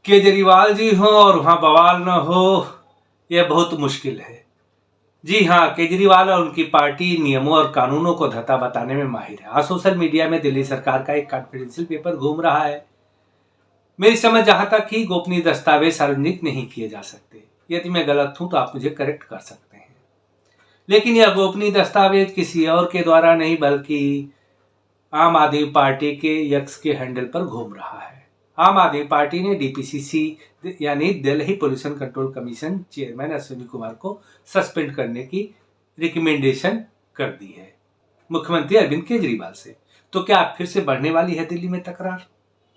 केजरीवाल जी हो और वहाँ बवाल न हो, यह बहुत मुश्किल है। जी हाँ, केजरीवाल और उनकी पार्टी नियमों और कानूनों को धता बताने में माहिर है। आज सोशल मीडिया में दिल्ली सरकार का एक कॉन्फिडेंशियल पेपर घूम रहा है। मेरी समझ जहां तक कि गोपनीय दस्तावेज सार्वजनिक नहीं किए जा सकते। यदि मैं गलत हूं तो आप मुझे करेक्ट कर सकते हैं। लेकिन यह गोपनीय दस्तावेज किसी और के द्वारा नहीं बल्कि आम आदमी पार्टी के एक्स के हैंडल पर घूम रहा है। आम आदमी पार्टी ने डीपीसीसी यानी Delhi pollution control commission chairman Ashwini Kumar को सस्पेंड करने की रिकमेंडेशन कर दी है मुख्यमंत्री अरविंद केजरीवाल से। तो क्या फिर से बढ़ने वाली है दिल्ली में तकरार?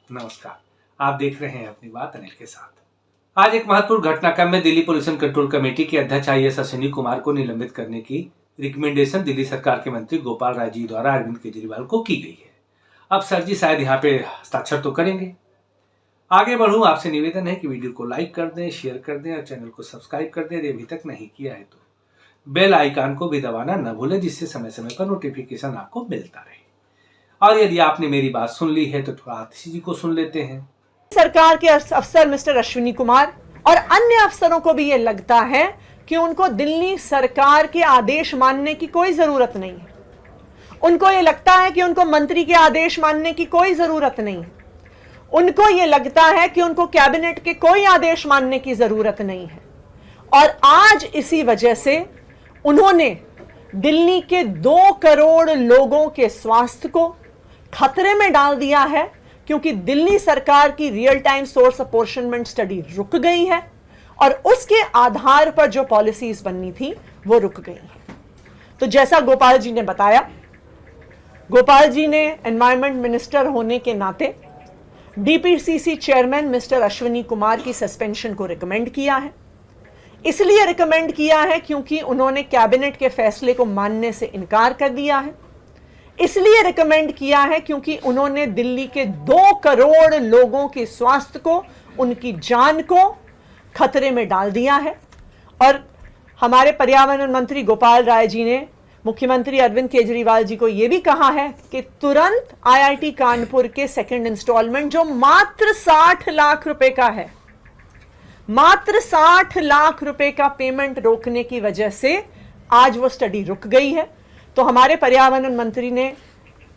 नमस्कार, आप देख रहे हैं अपनी बात अनिल के साथ। आज एक महत्वपूर्ण घटनाक्रम में दिल्ली पोल्यूशन कंट्रोल कमेटी के अध्यक्ष आईएएस अश्विनी कुमार को निलंबित करने की रिकमेंडेशन दिल्ली सरकार के मंत्री गोपाल राय जी द्वारा अरविंद केजरीवाल को की गई है। अब सर जी शायद यहाँ पे हस्ताक्षर तो करेंगे। आगे बढ़ूं, आपसे निवेदन है कि वीडियो को लाइक कर दें, शेयर कर दें और चैनल को सब्सक्राइब कर दें। यदि अभी तक नहीं किया है तो बेल आइकन को भी दबाना न भूलें, जिससे समय समय पर नोटिफिकेशन आपको मिलता रहे। और यदि आपने मेरी बात सुन ली है तो थोड़ा आतिशी जी को सुन लेते हैं। सरकार के अफसर मिस्टर अश्विनी कुमार और अन्य अफसरों को भी ये लगता है कि उनको दिल्ली सरकार के आदेश मानने की कोई जरूरत नहीं है। उनको ये लगता है कि उनको मंत्री के आदेश मानने की कोई जरूरत नहीं है। उनको ये लगता है कि उनको कैबिनेट के कोई आदेश मानने की जरूरत नहीं है। और आज इसी वजह से उन्होंने दिल्ली के 2 करोड़ लोगों के स्वास्थ्य को खतरे में डाल दिया है, क्योंकि दिल्ली सरकार की real time source apportionment study रुक गई है और उसके आधार पर जो पॉलिसीज बननी थी वो रुक गई है। तो जैसा गोपाल जी ने बताया, गोपाल जी ने एनवायरमेंट मिनिस्टर होने के नाते DPCC chairman mister Ashwini Kumar की सस्पेंशन को रिकमेंड किया है। इसलिए रिकमेंड किया है क्योंकि उन्होंने कैबिनेट के फैसले को मानने से इनकार कर दिया है। इसलिए रिकमेंड किया है क्योंकि उन्होंने दिल्ली के 2 करोड़ लोगों के स्वास्थ्य को, उनकी जान को खतरे में डाल दिया है। और हमारे पर्यावरण मंत्री गोपाल राय जी ने मुख्यमंत्री अरविंद केजरीवाल जी को यह भी कहा है कि तुरंत आईआईटी कानपुर के सेकंड इंस्टॉलमेंट, जो मात्र 60 लाख रुपए का है, मात्र 60 लाख रुपए का पेमेंट रोकने की वजह से आज वो स्टडी रुक गई है। तो हमारे पर्यावरण मंत्री ने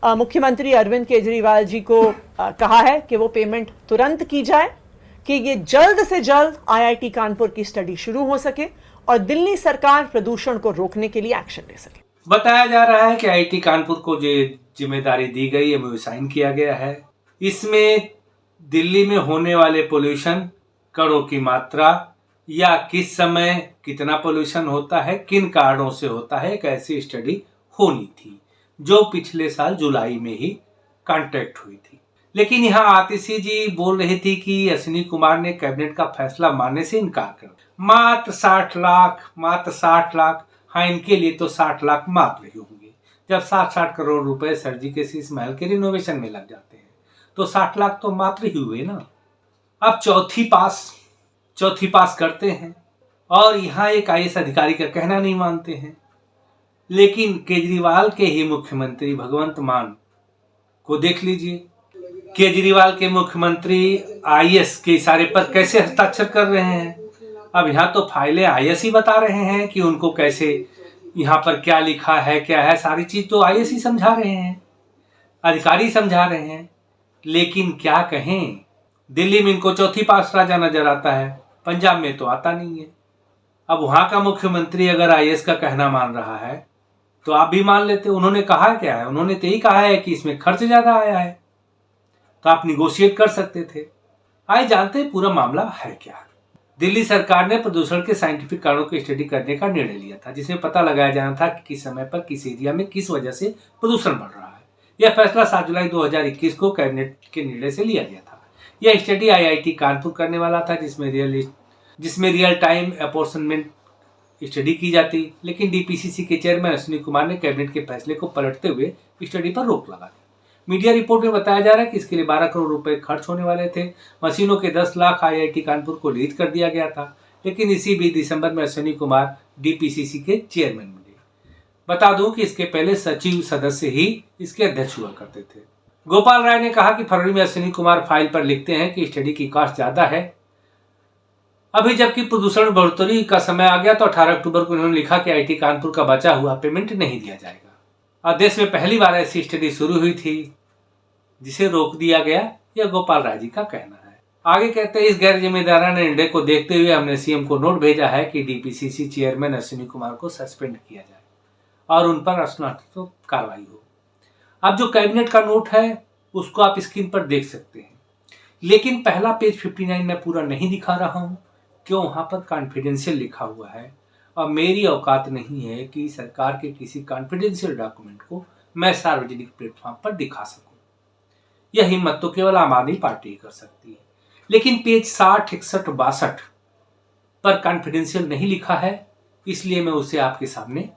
मुख्यमंत्री अरविंद केजरीवाल जी को कहा है कि वो पेमेंट तुरंत की जाए, कि ये जल्द से जल्द आईआईटी कानपुर की स्टडी शुरू हो सके और दिल्ली सरकार प्रदूषण को रोकने के लिए एक्शन ले सके। बताया जा रहा है कि आईआईटी कानपुर को जो जिम्मेदारी दी गई है वो साइन किया गया है। इसमें दिल्ली में होने वाले पोल्यूशन, कणों की मात्रा या किस समय कितना पोल्यूशन होता है, किन कारणों से होता है, एक ऐसी स्टडी होनी थी जो पिछले साल जुलाई में ही कॉन्ट्रैक्ट हुई थी। लेकिन यहाँ आतिशी जी बोल रही थी कि अश्विनी कुमार ने कैबिनेट का फैसला मानने से इनकार कर दिया। मात्र 60 लाख, मात्र 60 लाख। हाँ, इनके लिए तो 60 लाख मात्र ही होंगे। जब 60 करोड़ रुपए सर जी के शीश महल के रिनोवेशन में लग जाते हैं तो 60 लाख तो मात्र ही हुए ना। अब चौथी पास करते हैं और यहाँ एक आईएएस अधिकारी का कहना नहीं मानते हैं। लेकिन केजरीवाल के ही मुख्यमंत्री भगवंत मान को देख लीजिए। केजरीवाल के मुख्यमंत्री आईएएस के इशारे पर कैसे हस्ताक्षर कर रहे हैं। अब यहाँ तो फाइलें आईएएस ही बता रहे हैं कि उनको कैसे, यहाँ पर क्या लिखा है, क्या है, सारी चीज तो आईएएस ही समझा रहे हैं, अधिकारी समझा रहे हैं। लेकिन क्या कहें, दिल्ली में इनको चौथी पास राजा नजर आता है, पंजाब में तो आता नहीं है। अब वहां का मुख्यमंत्री अगर आईएएस का कहना मान रहा है तो आप भी मान लेते। उन्होंने कहा क्या है? उन्होंने तो यही कहा है कि इसमें खर्च ज्यादा आया है, तो आप निगोशिएट कर सकते थे। आइए जानते हैं पूरा मामला है क्या। दिल्ली सरकार ने प्रदूषण के साइंटिफिक कारणों की स्टडी करने का निर्णय लिया था, जिसमें पता लगाया जाना था कि किस समय पर किस एरिया में किस वजह से प्रदूषण बढ़ रहा है। यह फैसला 7 जुलाई 2021 को कैबिनेट के निर्णय से लिया गया था। यह स्टडी आईआईटी कानपुर करने वाला था, जिसमें रियल टाइम अपॉर्शनमेंट स्टडी की जाती। लेकिन डीपीसीसी के चेयरमैन अश्विनी कुमार ने कैबिनेट के फैसले को पलटते हुए स्टडी पर रोक लगा दी। मीडिया रिपोर्ट में बताया जा रहा है कि इसके लिए 12 करोड़ रुपए खर्च होने वाले थे। मशीनों के 10 लाख आईआईटी कानपुर को लीज कर दिया गया था। लेकिन इसी बीच दिसंबर में अश्विनी कुमार डीपीसीसी के चेयरमैन बने। बता दूं कि इसके पहले सचिव सदस्य ही इसके अध्यक्ष हुआ करते थे। गोपाल राय ने कहा कि फरवरी में अश्विनी कुमार फाइल पर लिखते हैं कि स्टडी की कॉस्ट ज्यादा है अभी जबकि प्रदूषण बढ़ोतरी का समय आ गया तो 18 अक्टूबर को इन्होंने लिखा कि आईआईटी कानपुर का बचा हुआ पेमेंट नहीं दिया जाएगा। और देश में पहली बार ऐसी स्टडी शुरू हुई थी जिसे रोक दिया गया, यह गोपाल राय जी का कहना है। आगे कहते हैं, इस गैर जिम्मेदाराना निर्णय को देखते हुए हमने सीएम को नोट भेजा है कि डीपीसीसी चेयरमैन अश्विनी कुमार को सस्पेंड किया जाए और उन पर अनुशासनात्मक कार्रवाई हो। अब जो कैबिनेट का नोट है उसको आप स्क्रीन पर देख सकते हैं, लेकिन पहला पेज 59 में पूरा नहीं दिखा रहा हूं, क्यों? वहां पर कॉन्फिडेंशियल लिखा हुआ है और मेरी औकात नहीं है कि सरकार के किसी कॉन्फिडेंशियल डॉक्यूमेंट को मैं सार्वजनिक प्लेटफॉर्म पर दिखा सकूं। यह हिम्मत तो केवल आम आदमी पार्टी कर सकती है। लेकिन पेज 60, 61, 62 पर कॉन्फिडेंशियल नहीं लिखा है, इसलिए मैं उसे आपके सामने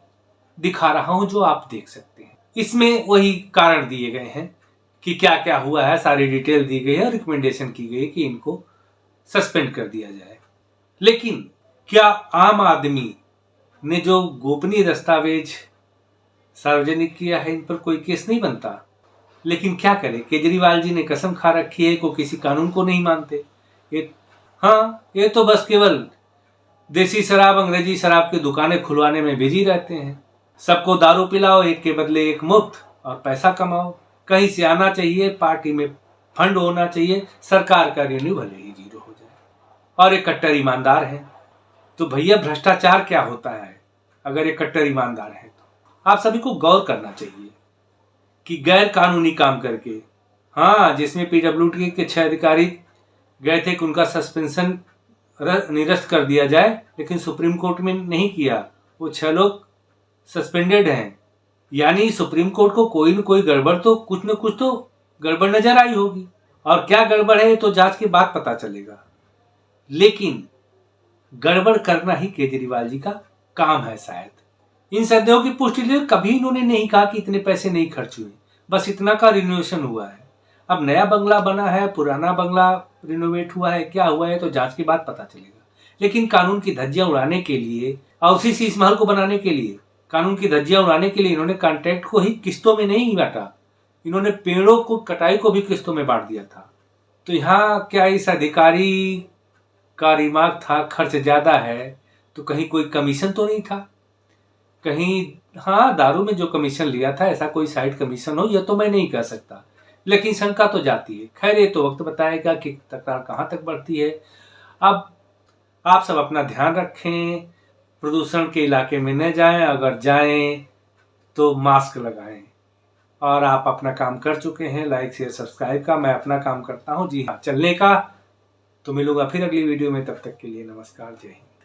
दिखा रहा हूं, जो आप देख सकते हैं। इसमें वही कारण दिए गए हैं कि क्या क्या हुआ है, सारी डिटेल दी गई है, रिकमेंडेशन की गई कि इनको सस्पेंड कर दिया जाए। लेकिन क्या आम आदमी ने जो गोपनीय दस्तावेज सार्वजनिक किया है इन पर कोई केस नहीं बनता? लेकिन क्या करें, केजरीवाल जी ने कसम खा रखी है को किसी कानून को नहीं मानते। ये तो बस केवल देसी शराब, अंग्रेजी शराब की दुकानें खुलवाने में बिजी रहते हैं। सबको दारू पिलाओ, एक के बदले एक मुफ्त, और पैसा कमाओ। कहीं से आना चाहिए, पार्टी में फंड होना चाहिए, सरकार का रेवेन्यू भले ही 0 हो जाए। और एक कट्टर ईमानदार है तो भैया भ्रष्टाचार क्या होता है? अगर एक कट्टर ईमानदार है तो आप सभी को गौर करना चाहिए कि गैर कानूनी काम करके, जिसमें पीडब्ल्यूडी के 6 अधिकारी गए थे कि उनका सस्पेंशन निरस्त कर दिया जाए, लेकिन सुप्रीम कोर्ट में नहीं किया। वो 6 लोग सस्पेंडेड हैं। यानी सुप्रीम कोर्ट को कोई न कोई गड़बड़ तो, कुछ न कुछ तो गड़बड़ नजर आई होगी, और क्या गड़बड़ है तो जांच के बाद पता चलेगा। लेकिन गड़बड़ करना ही केजरीवाल जी का काम है शायद। इन संदेहों की पुष्टि लिए कभी इन्होंने नहीं कहा कि इतने पैसे नहीं खर्च हुए, बस इतना का रिनोवेशन हुआ है। अब नया बंगला बना है, पुराना बंगला रिनोवेट हुआ है, क्या हुआ है तो जांच के बाद पता चलेगा। लेकिन कानून की धज्जियां उड़ाने के लिए और उसी शीश महल को बनाने के लिए, कानून की धज्जियां उड़ाने के लिए इन्होंने कॉन्ट्रैक्ट को ही किस्तों में नहीं बांटा, इन्होंने पेड़ों को कटाई को भी किस्तों में बांट दिया था। तो यहाँ क्या इस अधिकारी का दिमाग था खर्च ज्यादा है तो कहीं कोई कमीशन तो नहीं था? कहीं दारू में जो कमीशन लिया था ऐसा कोई साइड कमीशन हो, यह तो मैं नहीं कह सकता, लेकिन शंका तो जाती है। खैर, ये तो वक्त बताएगा कि तकरार कहाँ तक बढ़ती है। अब आप सब अपना ध्यान रखें, प्रदूषण के इलाके में न जाएं, अगर जाएं तो मास्क लगाएं। और आप अपना काम कर चुके हैं, लाइक शेयर सब्सक्राइब का, मैं अपना काम करता हूं, जी हाँ, चलने का। तो मिलूंगा फिर अगली वीडियो में, तब तक के लिए नमस्कार, जय हिंद।